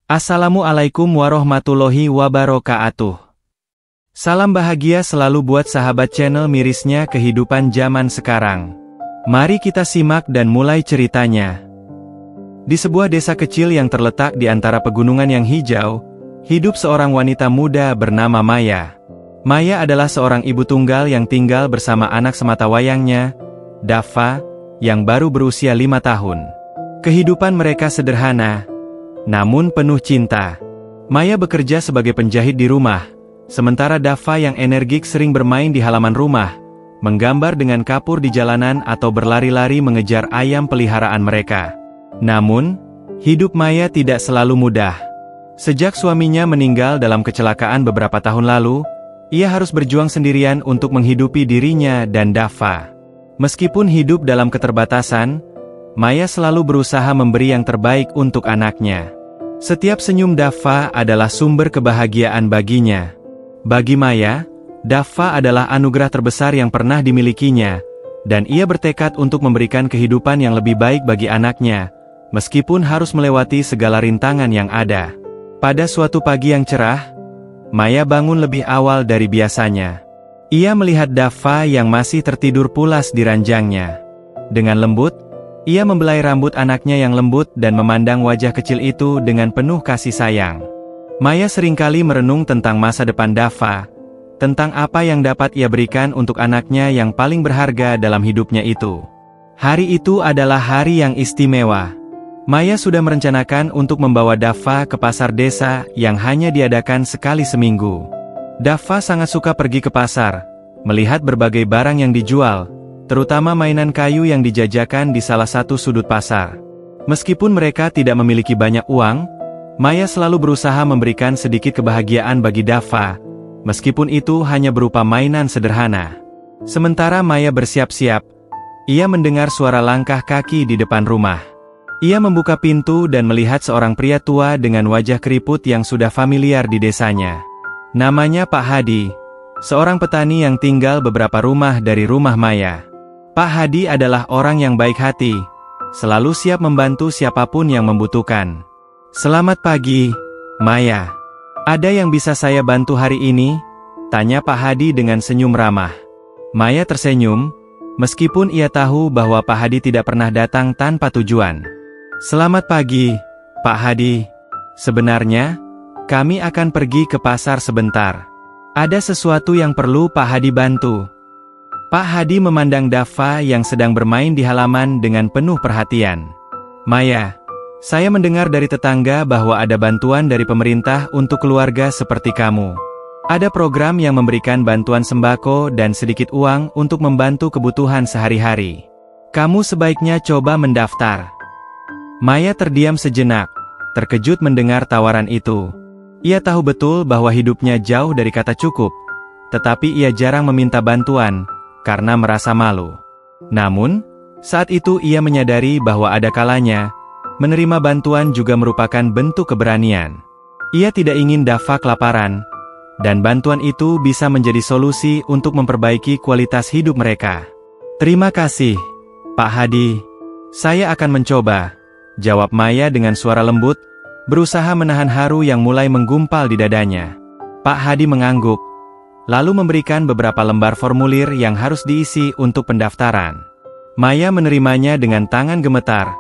Assalamualaikum warahmatullahi wabarakatuh. Salam bahagia selalu buat sahabat channel mirisnya kehidupan zaman sekarang. Mari kita simak dan mulai ceritanya. Di sebuah desa kecil yang terletak di antara pegunungan yang hijau, hidup seorang wanita muda bernama Maya. Maya adalah seorang ibu tunggal yang tinggal bersama anak sematawayangnya, Dava, yang baru berusia 5 tahun. Kehidupan mereka sederhana, namun penuh cinta. Maya bekerja sebagai penjahit di rumah, sementara Dava yang energik sering bermain di halaman rumah, menggambar dengan kapur di jalanan atau berlari-lari mengejar ayam peliharaan mereka. Namun, hidup Maya tidak selalu mudah. Sejak suaminya meninggal dalam kecelakaan beberapa tahun lalu, ia harus berjuang sendirian untuk menghidupi dirinya dan Dava. Meskipun hidup dalam keterbatasan, Maya selalu berusaha memberi yang terbaik untuk anaknya. Setiap senyum Dava adalah sumber kebahagiaan baginya. Bagi Maya, Dava adalah anugerah terbesar yang pernah dimilikinya, dan ia bertekad untuk memberikan kehidupan yang lebih baik bagi anaknya, meskipun harus melewati segala rintangan yang ada. Pada suatu pagi yang cerah, Maya bangun lebih awal dari biasanya. Ia melihat Dava yang masih tertidur pulas di ranjangnya. Dengan lembut, ia membelai rambut anaknya yang lembut dan memandang wajah kecil itu dengan penuh kasih sayang. Maya seringkali merenung tentang masa depan Dava, tentang apa yang dapat ia berikan untuk anaknya yang paling berharga dalam hidupnya itu. Hari itu adalah hari yang istimewa. Maya sudah merencanakan untuk membawa Dava ke pasar desa yang hanya diadakan sekali seminggu. Dava sangat suka pergi ke pasar, melihat berbagai barang yang dijual, terutama mainan kayu yang dijajakan di salah satu sudut pasar. Meskipun mereka tidak memiliki banyak uang, Maya selalu berusaha memberikan sedikit kebahagiaan bagi Dava, meskipun itu hanya berupa mainan sederhana. Sementara Maya bersiap-siap, ia mendengar suara langkah kaki di depan rumah. Ia membuka pintu dan melihat seorang pria tua dengan wajah keriput yang sudah familiar di desanya. Namanya Pak Hadi, seorang petani yang tinggal beberapa rumah dari rumah Maya. Pak Hadi adalah orang yang baik hati, selalu siap membantu siapapun yang membutuhkan. "Selamat pagi, Maya. Ada yang bisa saya bantu hari ini?" tanya Pak Hadi dengan senyum ramah. Maya tersenyum, meskipun ia tahu bahwa Pak Hadi tidak pernah datang tanpa tujuan. "Selamat pagi, Pak Hadi. Sebenarnya, kami akan pergi ke pasar sebentar. Ada sesuatu yang perlu Pak Hadi bantu." Pak Hadi memandang Dava yang sedang bermain di halaman dengan penuh perhatian. "Maya, saya mendengar dari tetangga bahwa ada bantuan dari pemerintah untuk keluarga seperti kamu. Ada program yang memberikan bantuan sembako dan sedikit uang untuk membantu kebutuhan sehari-hari. Kamu sebaiknya coba mendaftar." Maya terdiam sejenak, terkejut mendengar tawaran itu. Ia tahu betul bahwa hidupnya jauh dari kata cukup, tetapi ia jarang meminta bantuan karena merasa malu. Namun, saat itu ia menyadari bahwa ada kalanya, menerima bantuan juga merupakan bentuk keberanian. Ia tidak ingin Dava kelaparan, dan bantuan itu bisa menjadi solusi untuk memperbaiki kualitas hidup mereka. "Terima kasih, Pak Hadi. Saya akan mencoba," jawab Maya dengan suara lembut, berusaha menahan haru yang mulai menggumpal di dadanya. Pak Hadi mengangguk, lalu memberikan beberapa lembar formulir yang harus diisi untuk pendaftaran. Maya menerimanya dengan tangan gemetar,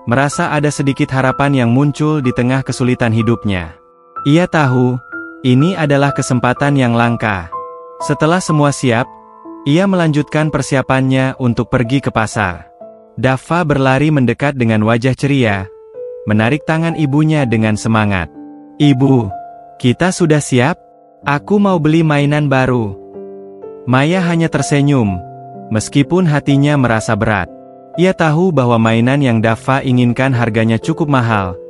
merasa ada sedikit harapan yang muncul di tengah kesulitan hidupnya. Ia tahu, ini adalah kesempatan yang langka. Setelah semua siap, ia melanjutkan persiapannya untuk pergi ke pasar. Dava berlari mendekat dengan wajah ceria, menarik tangan ibunya dengan semangat. "Ibu, kita sudah siap? Aku mau beli mainan baru." Maya hanya tersenyum, meskipun hatinya merasa berat. Ia tahu bahwa mainan yang Dava inginkan harganya cukup mahal,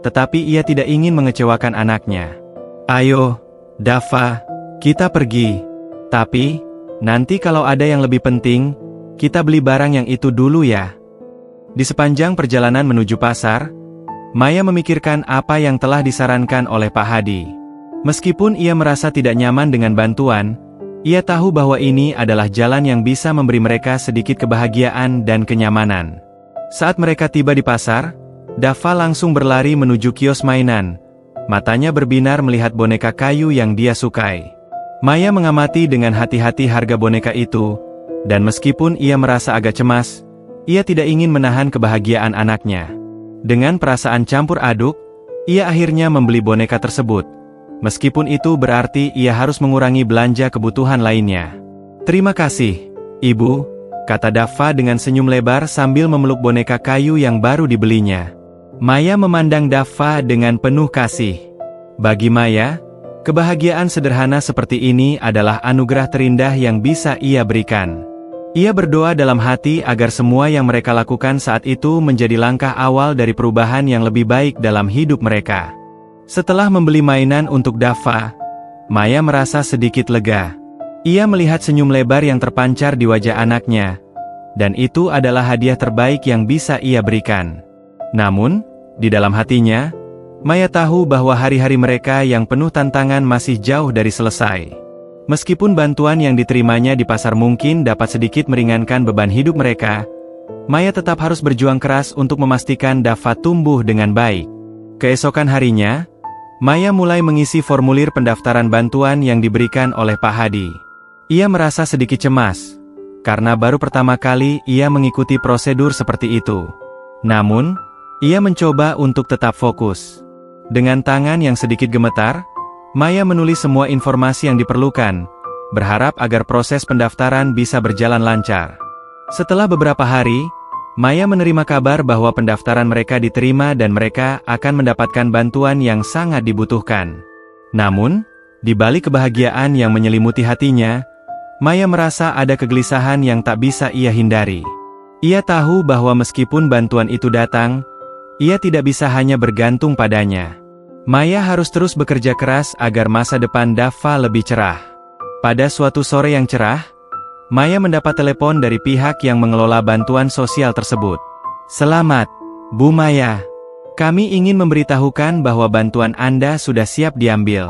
tetapi ia tidak ingin mengecewakan anaknya. "Ayo, Dava, kita pergi. Tapi, nanti kalau ada yang lebih penting, kita beli barang yang itu dulu ya." Di sepanjang perjalanan menuju pasar, Maya memikirkan apa yang telah disarankan oleh Pak Hadi. Meskipun ia merasa tidak nyaman dengan bantuan, ia tahu bahwa ini adalah jalan yang bisa memberi mereka sedikit kebahagiaan dan kenyamanan. Saat mereka tiba di pasar, Dava langsung berlari menuju kios mainan, Matanya berbinar melihat boneka kayu yang dia sukai. Maya mengamati dengan hati-hati harga boneka itu, dan meskipun ia merasa agak cemas, ia tidak ingin menahan kebahagiaan anaknya. Dengan perasaan campur aduk, ia akhirnya membeli boneka tersebut. Meskipun itu berarti ia harus mengurangi belanja kebutuhan lainnya. "Terima kasih, Ibu," kata Dava dengan senyum lebar sambil memeluk boneka kayu yang baru dibelinya. Maya memandang Dava dengan penuh kasih. Bagi Maya, kebahagiaan sederhana seperti ini adalah anugerah terindah yang bisa ia berikan. Ia berdoa dalam hati agar semua yang mereka lakukan saat itu menjadi langkah awal dari perubahan yang lebih baik dalam hidup mereka. Setelah membeli mainan untuk Dava, Maya merasa sedikit lega. Ia melihat senyum lebar yang terpancar di wajah anaknya, dan itu adalah hadiah terbaik yang bisa ia berikan. Namun, di dalam hatinya, Maya tahu bahwa hari-hari mereka yang penuh tantangan masih jauh dari selesai. Meskipun bantuan yang diterimanya di pasar mungkin dapat sedikit meringankan beban hidup mereka, Maya tetap harus berjuang keras untuk memastikan Dava tumbuh dengan baik. Keesokan harinya, Maya mulai mengisi formulir pendaftaran bantuan yang diberikan oleh Pak Hadi. Ia merasa sedikit cemas, karena baru pertama kali ia mengikuti prosedur seperti itu. Namun, ia mencoba untuk tetap fokus. Dengan tangan yang sedikit gemetar, Maya menulis semua informasi yang diperlukan, berharap agar proses pendaftaran bisa berjalan lancar. Setelah beberapa hari, Maya menerima kabar bahwa pendaftaran mereka diterima dan mereka akan mendapatkan bantuan yang sangat dibutuhkan. Namun, di balik kebahagiaan yang menyelimuti hatinya, Maya merasa ada kegelisahan yang tak bisa ia hindari. Ia tahu bahwa meskipun bantuan itu datang, ia tidak bisa hanya bergantung padanya. Maya harus terus bekerja keras agar masa depan Dava lebih cerah. Pada suatu sore yang cerah, Maya mendapat telepon dari pihak yang mengelola bantuan sosial tersebut. "Selamat, Bu Maya. Kami ingin memberitahukan bahwa bantuan Anda sudah siap diambil.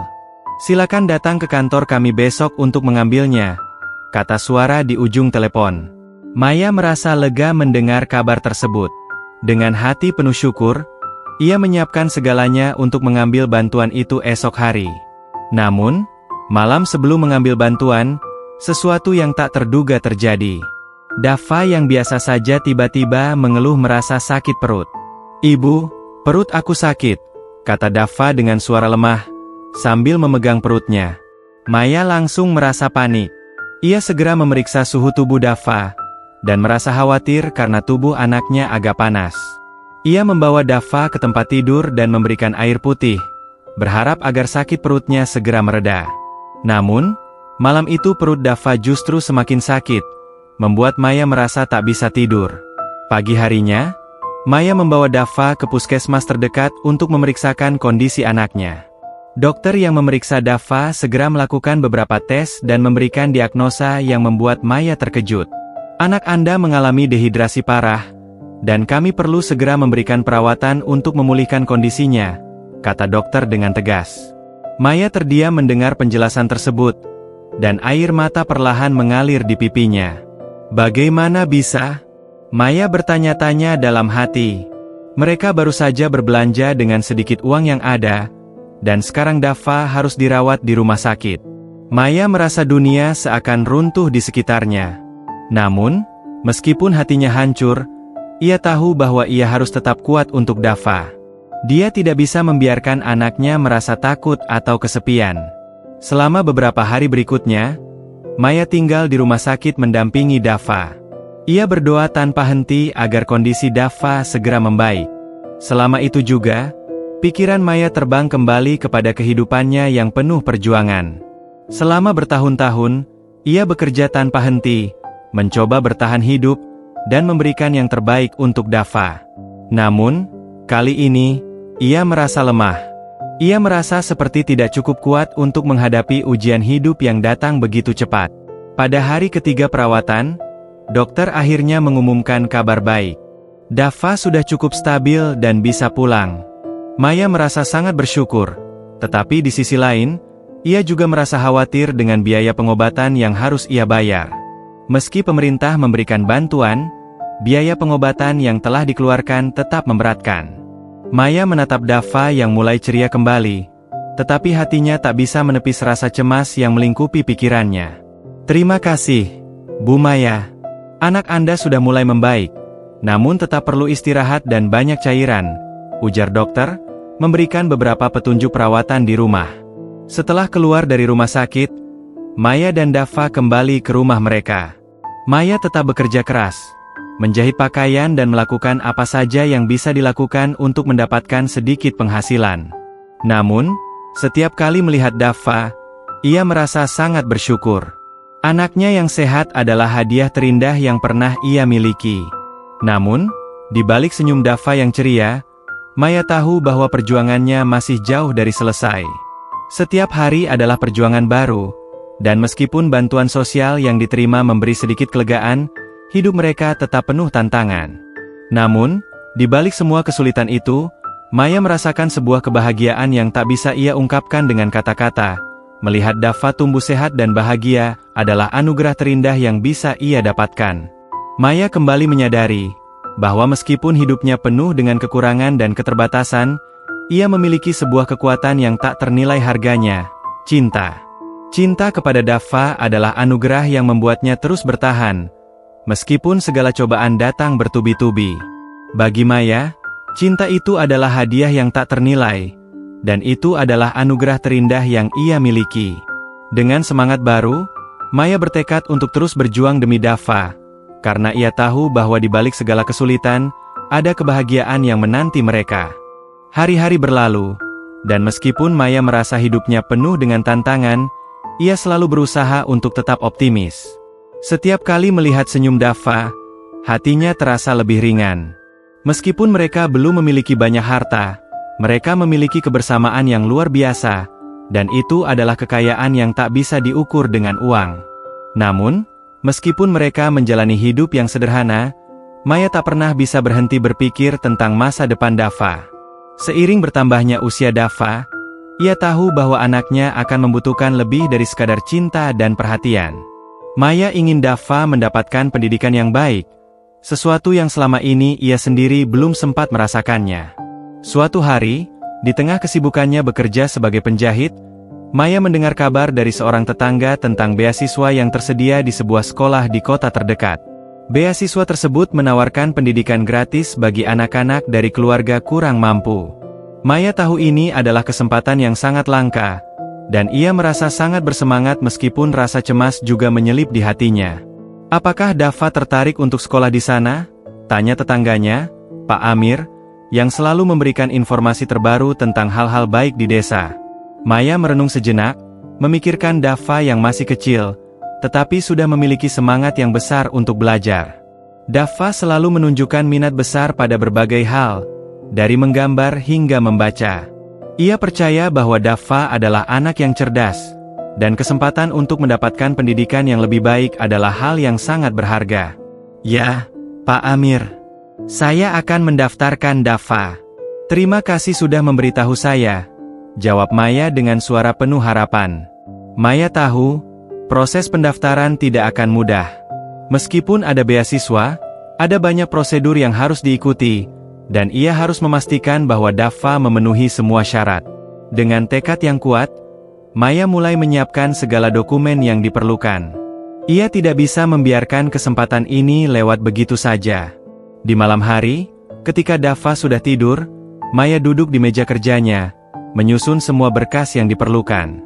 Silakan datang ke kantor kami besok untuk mengambilnya," kata suara di ujung telepon. Maya merasa lega mendengar kabar tersebut. Dengan hati penuh syukur, ia menyiapkan segalanya untuk mengambil bantuan itu esok hari. Namun, malam sebelum mengambil bantuan, sesuatu yang tak terduga terjadi. Dava yang biasa saja tiba-tiba mengeluh merasa sakit perut. "Ibu, perut aku sakit," kata Dava dengan suara lemah, sambil memegang perutnya. Maya langsung merasa panik. Ia segera memeriksa suhu tubuh Dava, dan merasa khawatir karena tubuh anaknya agak panas. Ia membawa Dava ke tempat tidur dan memberikan air putih, berharap agar sakit perutnya segera mereda. Namun, malam itu perut Dava justru semakin sakit, membuat Maya merasa tak bisa tidur. Pagi harinya, Maya membawa Dava ke puskesmas terdekat untuk memeriksakan kondisi anaknya. Dokter yang memeriksa Dava segera melakukan beberapa tes dan memberikan diagnosa yang membuat Maya terkejut. "Anak Anda mengalami dehidrasi parah, dan kami perlu segera memberikan perawatan untuk memulihkan kondisinya," kata dokter dengan tegas. Maya terdiam mendengar penjelasan tersebut, dan air mata perlahan mengalir di pipinya. "Bagaimana bisa?" Maya bertanya-tanya dalam hati. Mereka baru saja berbelanja dengan sedikit uang yang ada, dan sekarang Dava harus dirawat di rumah sakit. Maya merasa dunia seakan runtuh di sekitarnya. Namun, meskipun hatinya hancur, ia tahu bahwa ia harus tetap kuat untuk Dava. Dia tidak bisa membiarkan anaknya merasa takut atau kesepian. Selama beberapa hari berikutnya, Maya tinggal di rumah sakit mendampingi Dava. Ia berdoa tanpa henti agar kondisi Dava segera membaik. Selama itu juga, pikiran Maya terbang kembali kepada kehidupannya yang penuh perjuangan. Selama bertahun-tahun, ia bekerja tanpa henti, mencoba bertahan hidup, dan memberikan yang terbaik untuk Dava. Namun, kali ini, ia merasa lemah. Ia merasa seperti tidak cukup kuat untuk menghadapi ujian hidup yang datang begitu cepat. Pada hari ketiga perawatan, dokter akhirnya mengumumkan kabar baik. Dava sudah cukup stabil dan bisa pulang. Maya merasa sangat bersyukur, tetapi di sisi lain, ia juga merasa khawatir dengan biaya pengobatan yang harus ia bayar. Meski pemerintah memberikan bantuan, biaya pengobatan yang telah dikeluarkan tetap memberatkan. Maya menatap Dava yang mulai ceria kembali, tetapi hatinya tak bisa menepis rasa cemas yang melingkupi pikirannya. "Terima kasih, Bu Maya. Anak Anda sudah mulai membaik, namun tetap perlu istirahat dan banyak cairan," ujar dokter, memberikan beberapa petunjuk perawatan di rumah. Setelah keluar dari rumah sakit, Maya dan Dava kembali ke rumah mereka. Maya tetap bekerja keras, menjahit pakaian dan melakukan apa saja yang bisa dilakukan untuk mendapatkan sedikit penghasilan. Namun, setiap kali melihat Dava, ia merasa sangat bersyukur. Anaknya yang sehat adalah hadiah terindah yang pernah ia miliki. Namun, di balik senyum Dava yang ceria, Maya tahu bahwa perjuangannya masih jauh dari selesai. Setiap hari adalah perjuangan baru, dan meskipun bantuan sosial yang diterima memberi sedikit kelegaan, hidup mereka tetap penuh tantangan. Namun, di balik semua kesulitan itu, Maya merasakan sebuah kebahagiaan yang tak bisa ia ungkapkan dengan kata-kata. Melihat Dava tumbuh sehat dan bahagia adalah anugerah terindah yang bisa ia dapatkan. Maya kembali menyadari bahwa meskipun hidupnya penuh dengan kekurangan dan keterbatasan, ia memiliki sebuah kekuatan yang tak ternilai harganya, cinta. Cinta kepada Dava adalah anugerah yang membuatnya terus bertahan, meskipun segala cobaan datang bertubi-tubi. Bagi Maya, cinta itu adalah hadiah yang tak ternilai, dan itu adalah anugerah terindah yang ia miliki. Dengan semangat baru, Maya bertekad untuk terus berjuang demi Dava, karena ia tahu bahwa di balik segala kesulitan, ada kebahagiaan yang menanti mereka. Hari-hari berlalu, dan meskipun Maya merasa hidupnya penuh dengan tantangan, ia selalu berusaha untuk tetap optimis. Setiap kali melihat senyum Dava, hatinya terasa lebih ringan. Meskipun mereka belum memiliki banyak harta, mereka memiliki kebersamaan yang luar biasa, dan itu adalah kekayaan yang tak bisa diukur dengan uang. Namun, meskipun mereka menjalani hidup yang sederhana, Maya tak pernah bisa berhenti berpikir tentang masa depan Dava. Seiring bertambahnya usia Dava, ia tahu bahwa anaknya akan membutuhkan lebih dari sekadar cinta dan perhatian. Maya ingin Dava mendapatkan pendidikan yang baik, sesuatu yang selama ini ia sendiri belum sempat merasakannya. Suatu hari, di tengah kesibukannya bekerja sebagai penjahit, Maya mendengar kabar dari seorang tetangga tentang beasiswa yang tersedia di sebuah sekolah di kota terdekat. Beasiswa tersebut menawarkan pendidikan gratis bagi anak-anak dari keluarga kurang mampu. Maya tahu ini adalah kesempatan yang sangat langka, dan ia merasa sangat bersemangat meskipun rasa cemas juga menyelip di hatinya. "Apakah Dava tertarik untuk sekolah di sana?" tanya tetangganya, Pak Amir, yang selalu memberikan informasi terbaru tentang hal-hal baik di desa. Maya merenung sejenak, memikirkan Dava yang masih kecil, tetapi sudah memiliki semangat yang besar untuk belajar. Dava selalu menunjukkan minat besar pada berbagai hal, dari menggambar hingga membaca. Ia percaya bahwa Dava adalah anak yang cerdas, dan kesempatan untuk mendapatkan pendidikan yang lebih baik adalah hal yang sangat berharga. "Ya, Pak Amir. Saya akan mendaftarkan Dava. Terima kasih sudah memberitahu saya," jawab Maya dengan suara penuh harapan. Maya tahu, proses pendaftaran tidak akan mudah. Meskipun ada beasiswa, ada banyak prosedur yang harus diikuti, dan ia harus memastikan bahwa Dava memenuhi semua syarat. Dengan tekad yang kuat, Maya mulai menyiapkan segala dokumen yang diperlukan. Ia tidak bisa membiarkan kesempatan ini lewat begitu saja. Di malam hari, ketika Dava sudah tidur, Maya duduk di meja kerjanya, menyusun semua berkas yang diperlukan.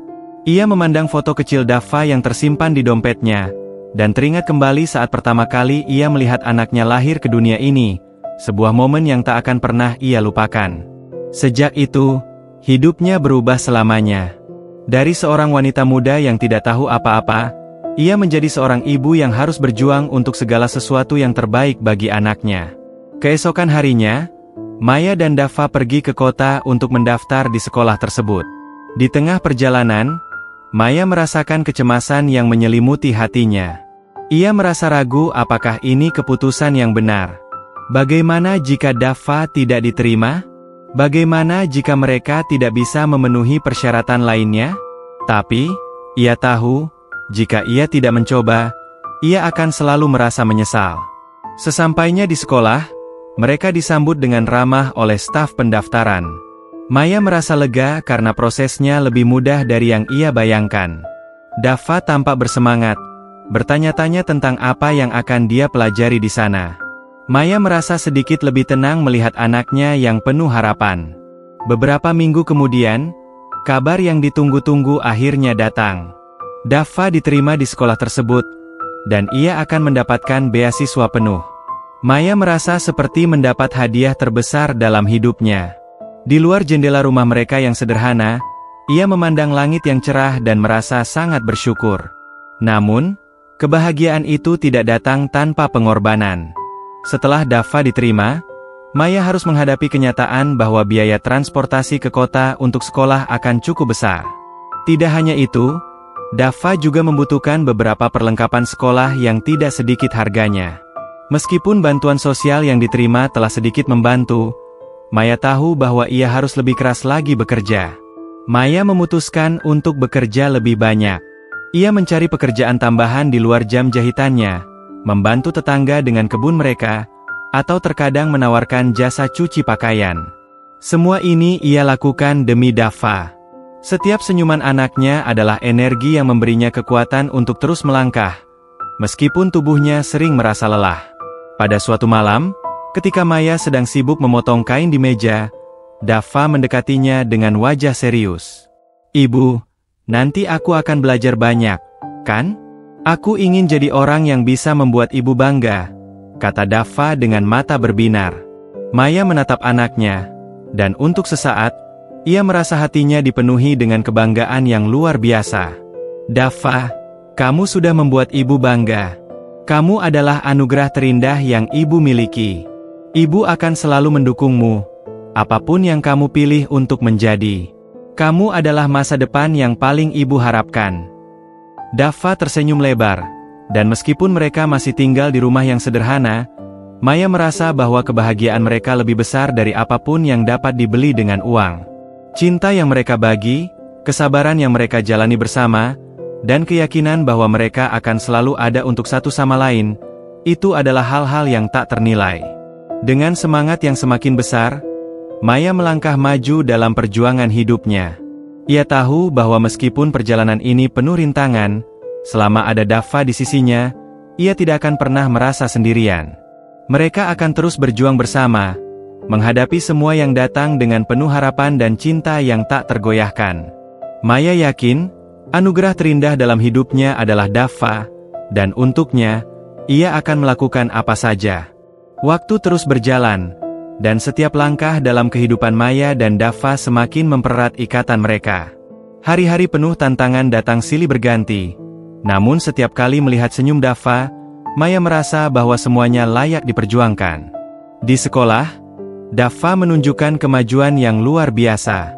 Ia memandang foto kecil Dava yang tersimpan di dompetnya, dan teringat kembali saat pertama kali ia melihat anaknya lahir ke dunia ini, sebuah momen yang tak akan pernah ia lupakan. Sejak itu, hidupnya berubah selamanya. Dari seorang wanita muda yang tidak tahu apa-apa, ia menjadi seorang ibu yang harus berjuang untuk segala sesuatu yang terbaik bagi anaknya. Keesokan harinya, Maya dan Dava pergi ke kota untuk mendaftar di sekolah tersebut. Di tengah perjalanan, Maya merasakan kecemasan yang menyelimuti hatinya. Ia merasa ragu apakah ini keputusan yang benar. Bagaimana jika Dava tidak diterima? Bagaimana jika mereka tidak bisa memenuhi persyaratan lainnya? Tapi, ia tahu, jika ia tidak mencoba, ia akan selalu merasa menyesal. Sesampainya di sekolah, Mereka disambut dengan ramah oleh staf pendaftaran. Maya merasa lega karena prosesnya lebih mudah dari yang ia bayangkan. Dava tampak bersemangat, bertanya-tanya tentang apa yang akan dia pelajari di sana. Maya merasa sedikit lebih tenang melihat anaknya yang penuh harapan. Beberapa minggu kemudian, kabar yang ditunggu-tunggu akhirnya datang. Dava diterima di sekolah tersebut, dan ia akan mendapatkan beasiswa penuh. Maya merasa seperti mendapat hadiah terbesar dalam hidupnya. Di luar jendela rumah mereka yang sederhana, ia memandang langit yang cerah dan merasa sangat bersyukur. Namun, kebahagiaan itu tidak datang tanpa pengorbanan. Setelah Dava diterima, Maya harus menghadapi kenyataan bahwa biaya transportasi ke kota untuk sekolah akan cukup besar. Tidak hanya itu, Dava juga membutuhkan beberapa perlengkapan sekolah yang tidak sedikit harganya. Meskipun bantuan sosial yang diterima telah sedikit membantu, Maya tahu bahwa ia harus lebih keras lagi bekerja. Maya memutuskan untuk bekerja lebih banyak. Ia mencari pekerjaan tambahan di luar jam jahitannya, membantu tetangga dengan kebun mereka, atau terkadang menawarkan jasa cuci pakaian. Semua ini ia lakukan demi Dava. Setiap senyuman anaknya adalah energi yang memberinya kekuatan untuk terus melangkah, meskipun tubuhnya sering merasa lelah. Pada suatu malam, ketika Maya sedang sibuk memotong kain di meja, Dava mendekatinya dengan wajah serius. "Ibu, nanti aku akan belajar banyak, kan? Aku ingin jadi orang yang bisa membuat ibu bangga," kata Dava dengan mata berbinar. Maya menatap anaknya, dan untuk sesaat, ia merasa hatinya dipenuhi dengan kebanggaan yang luar biasa. "Dava, kamu sudah membuat ibu bangga. Kamu adalah anugerah terindah yang ibu miliki. Ibu akan selalu mendukungmu, apapun yang kamu pilih untuk menjadi. Kamu adalah masa depan yang paling ibu harapkan." Dava tersenyum lebar, dan meskipun mereka masih tinggal di rumah yang sederhana, Maya merasa bahwa kebahagiaan mereka lebih besar dari apapun yang dapat dibeli dengan uang. Cinta yang mereka bagi, kesabaran yang mereka jalani bersama, dan keyakinan bahwa mereka akan selalu ada untuk satu sama lain, itu adalah hal-hal yang tak ternilai. Dengan semangat yang semakin besar, Maya melangkah maju dalam perjuangan hidupnya. Ia tahu bahwa meskipun perjalanan ini penuh rintangan, selama ada Dava di sisinya, ia tidak akan pernah merasa sendirian. Mereka akan terus berjuang bersama, menghadapi semua yang datang dengan penuh harapan dan cinta yang tak tergoyahkan. Maya yakin, anugerah terindah dalam hidupnya adalah Dava, dan untuknya, ia akan melakukan apa saja. Waktu terus berjalan, dan setiap langkah dalam kehidupan Maya dan Dava semakin mempererat ikatan mereka. Hari-hari penuh tantangan datang silih berganti, namun setiap kali melihat senyum Dava, Maya merasa bahwa semuanya layak diperjuangkan. Di sekolah, Dava menunjukkan kemajuan yang luar biasa.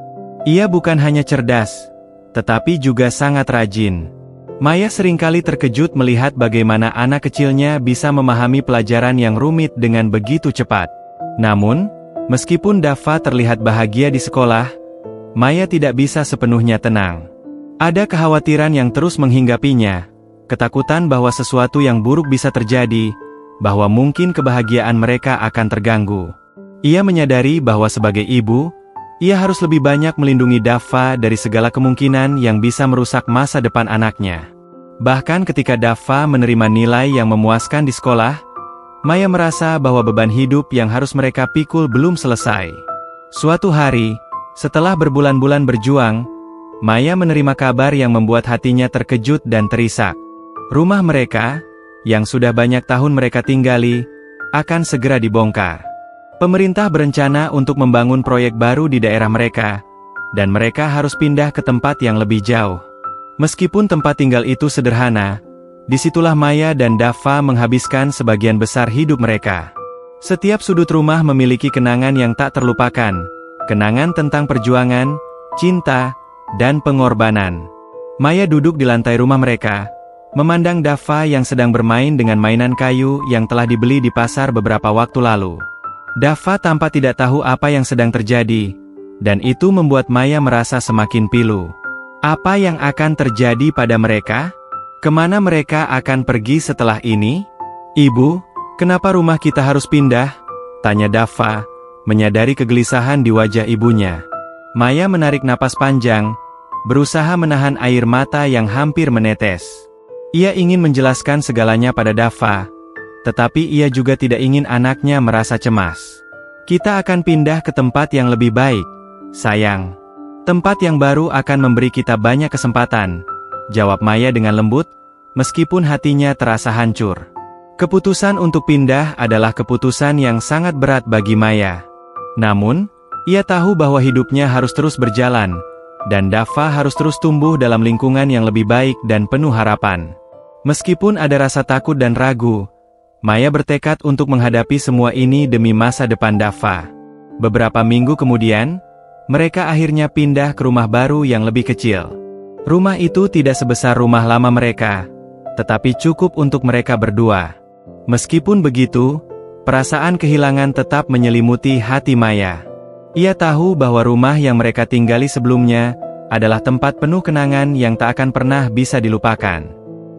Ia bukan hanya cerdas, tetapi juga sangat rajin. Maya seringkali terkejut melihat bagaimana anak kecilnya bisa memahami pelajaran yang rumit dengan begitu cepat. Namun, meskipun Dava terlihat bahagia di sekolah, Maya tidak bisa sepenuhnya tenang. Ada kekhawatiran yang terus menghinggapinya, ketakutan bahwa sesuatu yang buruk bisa terjadi, bahwa mungkin kebahagiaan mereka akan terganggu. Ia menyadari bahwa sebagai ibu, ia harus lebih banyak melindungi Dava dari segala kemungkinan yang bisa merusak masa depan anaknya. Bahkan ketika Dava menerima nilai yang memuaskan di sekolah, Maya merasa bahwa beban hidup yang harus mereka pikul belum selesai. Suatu hari, setelah berbulan-bulan berjuang, Maya menerima kabar yang membuat hatinya terkejut dan terisak. Rumah mereka, yang sudah banyak tahun mereka tinggali, akan segera dibongkar. Pemerintah berencana untuk membangun proyek baru di daerah mereka, dan mereka harus pindah ke tempat yang lebih jauh. Meskipun tempat tinggal itu sederhana, disitulah Maya dan Dava menghabiskan sebagian besar hidup mereka. Setiap sudut rumah memiliki kenangan yang tak terlupakan, kenangan tentang perjuangan, cinta, dan pengorbanan. Maya duduk di lantai rumah mereka, memandang Dava yang sedang bermain dengan mainan kayu yang telah dibeli di pasar beberapa waktu lalu. Dava tampak tidak tahu apa yang sedang terjadi, dan itu membuat Maya merasa semakin pilu. Apa yang akan terjadi pada mereka? Kemana mereka akan pergi setelah ini? "Ibu, kenapa rumah kita harus pindah?" Tanya Dava, menyadari kegelisahan di wajah ibunya. Maya menarik napas panjang, berusaha menahan air mata yang hampir menetes. Ia ingin menjelaskan segalanya pada Dava, tetapi ia juga tidak ingin anaknya merasa cemas. Kita akan pindah ke tempat yang lebih baik, sayang. Tempat yang baru akan memberi kita banyak kesempatan, jawab Maya dengan lembut, meskipun hatinya terasa hancur. Keputusan untuk pindah adalah keputusan yang sangat berat bagi Maya. Namun, ia tahu bahwa hidupnya harus terus berjalan, dan Dava harus terus tumbuh dalam lingkungan yang lebih baik dan penuh harapan. Meskipun ada rasa takut dan ragu, Maya bertekad untuk menghadapi semua ini demi masa depan Dava. Beberapa minggu kemudian, mereka akhirnya pindah ke rumah baru yang lebih kecil. Rumah itu tidak sebesar rumah lama mereka, tetapi cukup untuk mereka berdua. Meskipun begitu, perasaan kehilangan tetap menyelimuti hati Maya. Ia tahu bahwa rumah yang mereka tinggali sebelumnya adalah tempat penuh kenangan yang tak akan pernah bisa dilupakan.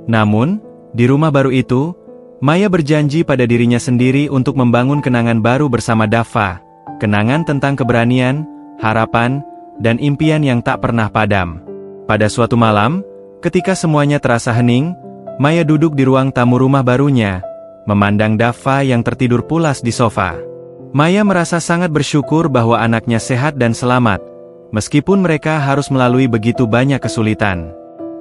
Namun, di rumah baru itu, Maya berjanji pada dirinya sendiri untuk membangun kenangan baru bersama Dava, kenangan tentang keberanian, harapan, dan impian yang tak pernah padam. Pada suatu malam, ketika semuanya terasa hening, Maya duduk di ruang tamu rumah barunya, memandang Dava yang tertidur pulas di sofa. Maya merasa sangat bersyukur bahwa anaknya sehat dan selamat, meskipun mereka harus melalui begitu banyak kesulitan.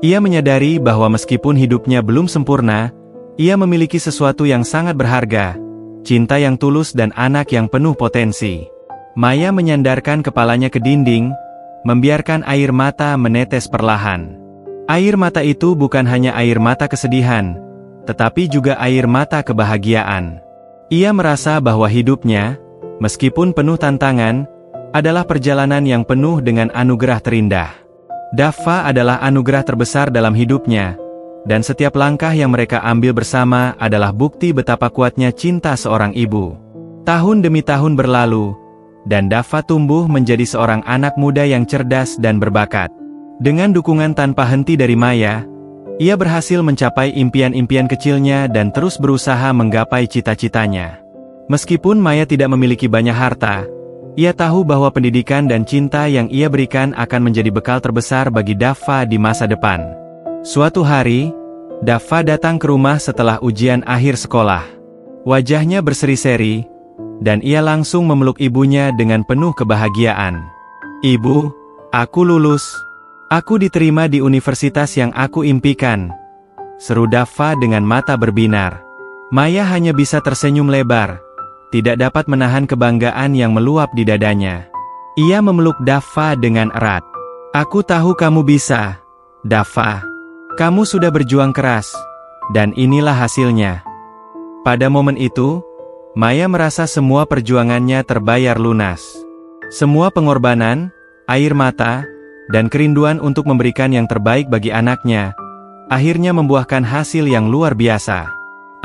Ia menyadari bahwa meskipun hidupnya belum sempurna, ia memiliki sesuatu yang sangat berharga, cinta yang tulus dan anak yang penuh potensi. Maya menyandarkan kepalanya ke dinding, membiarkan air mata menetes perlahan. Air mata itu bukan hanya air mata kesedihan, tetapi juga air mata kebahagiaan. Ia merasa bahwa hidupnya, meskipun penuh tantangan, adalah perjalanan yang penuh dengan anugerah terindah. Dava adalah anugerah terbesar dalam hidupnya, dan setiap langkah yang mereka ambil bersama adalah bukti betapa kuatnya cinta seorang ibu. Tahun demi tahun berlalu, dan Dava tumbuh menjadi seorang anak muda yang cerdas dan berbakat. Dengan dukungan tanpa henti dari Maya, ia berhasil mencapai impian-impian kecilnya dan terus berusaha menggapai cita-citanya. Meskipun Maya tidak memiliki banyak harta, ia tahu bahwa pendidikan dan cinta yang ia berikan akan menjadi bekal terbesar bagi Dava di masa depan. Suatu hari, Dava datang ke rumah setelah ujian akhir sekolah. Wajahnya berseri-seri, dan ia langsung memeluk ibunya dengan penuh kebahagiaan. "Ibu, aku lulus. Aku diterima di universitas yang aku impikan," seru Dava dengan mata berbinar. Maya hanya bisa tersenyum lebar, tidak dapat menahan kebanggaan yang meluap di dadanya. Ia memeluk Dava dengan erat. "Aku tahu kamu bisa, Dava. Kamu sudah berjuang keras, dan inilah hasilnya." Pada momen itu, Maya merasa semua perjuangannya terbayar lunas. Semua pengorbanan, air mata, dan kerinduan untuk memberikan yang terbaik bagi anaknya, akhirnya membuahkan hasil yang luar biasa.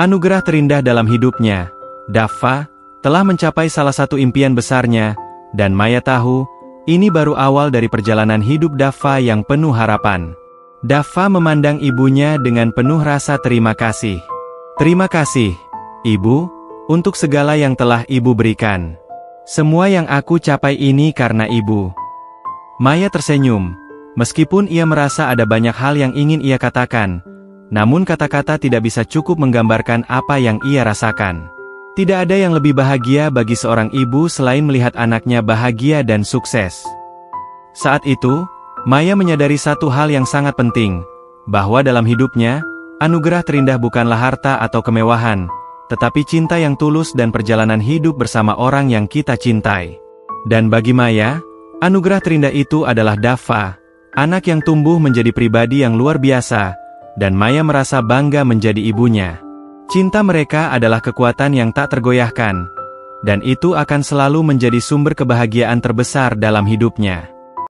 Anugerah terindah dalam hidupnya, Dava, telah mencapai salah satu impian besarnya, dan Maya tahu, ini baru awal dari perjalanan hidup Dava yang penuh harapan. Dava memandang ibunya dengan penuh rasa terima kasih. "Terima kasih, Ibu, untuk segala yang telah Ibu berikan. Semua yang aku capai ini karena Ibu." Maya tersenyum, meskipun ia merasa ada banyak hal yang ingin ia katakan, namun kata-kata tidak bisa cukup menggambarkan apa yang ia rasakan. Tidak ada yang lebih bahagia bagi seorang ibu selain melihat anaknya bahagia dan sukses. Saat itu, Maya menyadari satu hal yang sangat penting, bahwa dalam hidupnya, anugerah terindah bukanlah harta atau kemewahan, tetapi cinta yang tulus dan perjalanan hidup bersama orang yang kita cintai. Dan bagi Maya, anugerah terindah itu adalah Dava, anak yang tumbuh menjadi pribadi yang luar biasa, dan Maya merasa bangga menjadi ibunya. Cinta mereka adalah kekuatan yang tak tergoyahkan, dan itu akan selalu menjadi sumber kebahagiaan terbesar dalam hidupnya.